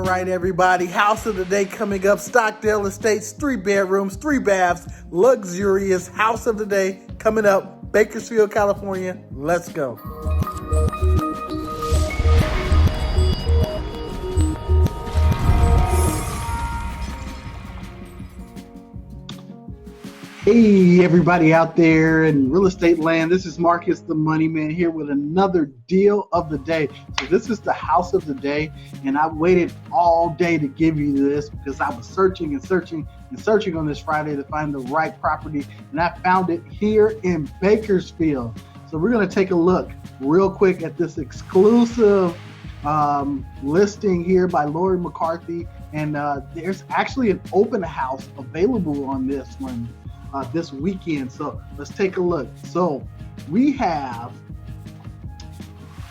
All right, everybody. House of the day coming up. Stockdale Estates, 3 bedrooms, 3 baths, luxurious house of the day coming up. Bakersfield, California. Let's go. Hey, everybody out there in real estate land. This is Marcus the Money Man here with another deal of the day. So this is the house of the day, and I waited all day to give you this because I was searching on this Friday to find the right property, and I found it here in Bakersfield. So we're going to take a look real quick at this exclusive listing here by Laurie McCarty, and there's actually an open house available on this one this weekend. So let's take a look. So we have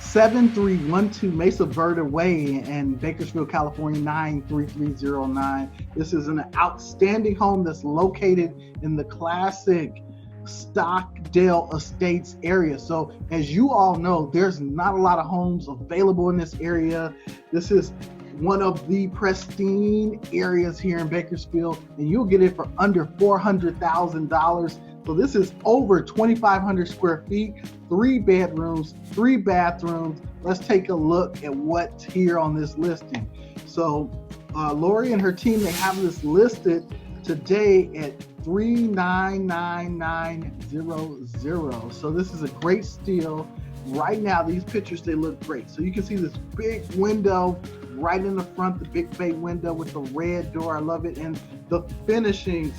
7312 Mesa Verde Way in Bakersfield, California, 93309. This is an outstanding home that's located in the classic Stockdale Estates area. So as you all know, there's not a lot of homes available in this area. This is one of the pristine areas here in Bakersfield, and you'll get it for under $400,000. So this is over 2,500 square feet, 3 bedrooms, 3 bathrooms. Let's take a look at what's here on this listing. So Laurie and her team, they have this listed today at $399,900. So this is a great steal. Right now, these pictures, they look great. So you can see this big window right in the front, the big bay window with the red door. I love it. And the finishings,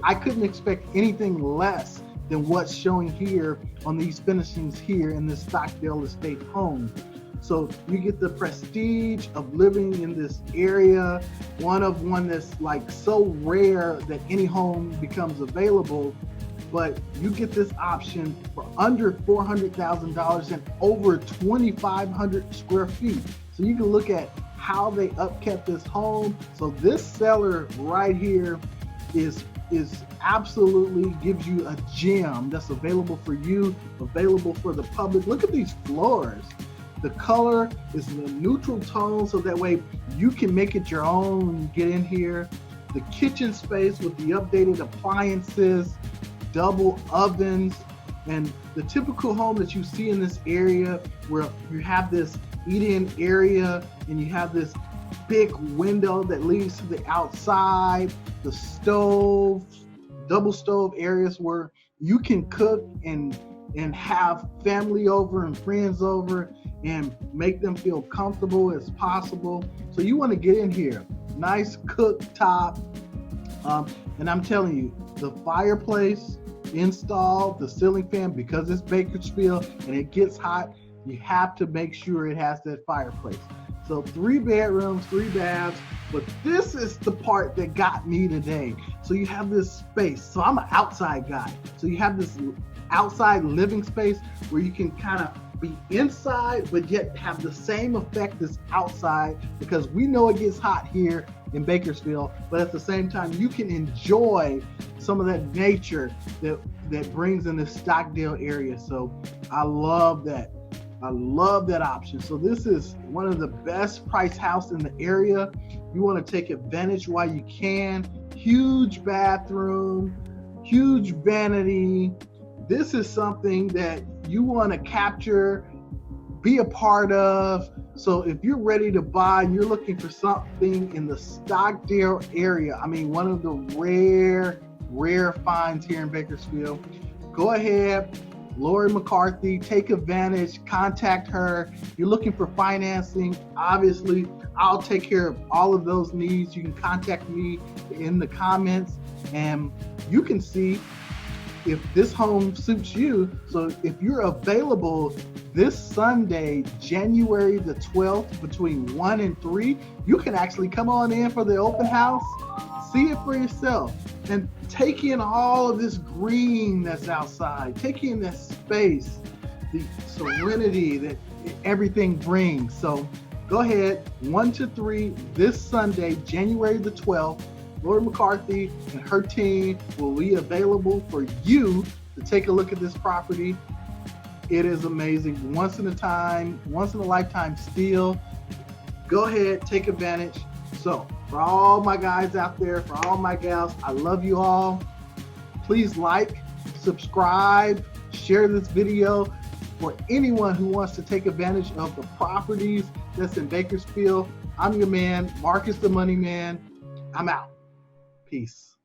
I couldn't expect anything less than what's showing here on these finishings here in this Stockdale Estate home. So you get the prestige of living in this area, one that's like so rare that any home becomes available. But you get this option for under $400,000 and over 2,500 square feet. So you can look at how they upkept this home. So this seller right here is absolutely gives you a gem that's available for you, available for the public. Look at these floors. The color is in a neutral tone, so that way you can make it your own when you get in here. The kitchen space with the updated appliances, double ovens, and the typical home that you see in this area where you have this eat-in area and you have this big window that leads to the outside, the stove, double stove areas where you can cook and have family over and friends over and make them feel comfortable as possible. So you want to get in here, nice cooktop, and I'm telling you, the fireplace installed, the ceiling fan, because it's Bakersfield and it gets hot, you have to make sure it has that fireplace. So 3 bedrooms, 3 baths, but this is the part that got me today. So you have this space. So I'm an outside guy. So you have this outside living space where you can kind of be inside, but yet have the same effect as outside, because we know it gets hot here in Bakersfield, but at the same time, you can enjoy some of that nature that brings in the Stockdale area. So I love that. I love that option. So this is one of the best priced house in the area. You want to take advantage while you can. Huge bathroom, huge vanity. This is something that you want to capture, be a part of. So if you're ready to buy, you're looking for something in the Stockdale area, I mean, one of the rare finds here in Bakersfield, go ahead. Laurie McCarty, take advantage, contact her. You're looking for financing, obviously, I'll take care of all of those needs. You can contact me in the comments and you can see if this home suits you. So if you're available this Sunday, January the 12th, between 1 and 3, you can actually come on in for the open house, see it for yourself, and take in all of this green that's outside, take in that space, the serenity that everything brings. So go ahead, 1 to 3 this Sunday, January the 12th. Laurie McCarty and her team will be available for you to take a look at this property. It is amazing. Once in a lifetime steal. Go ahead, take advantage. So for all my guys out there, for all my gals, I love you all. Please like, subscribe, share this video for anyone who wants to take advantage of the properties that's in Bakersfield. I'm your man, Marcus the Money Man. I'm out. Peace.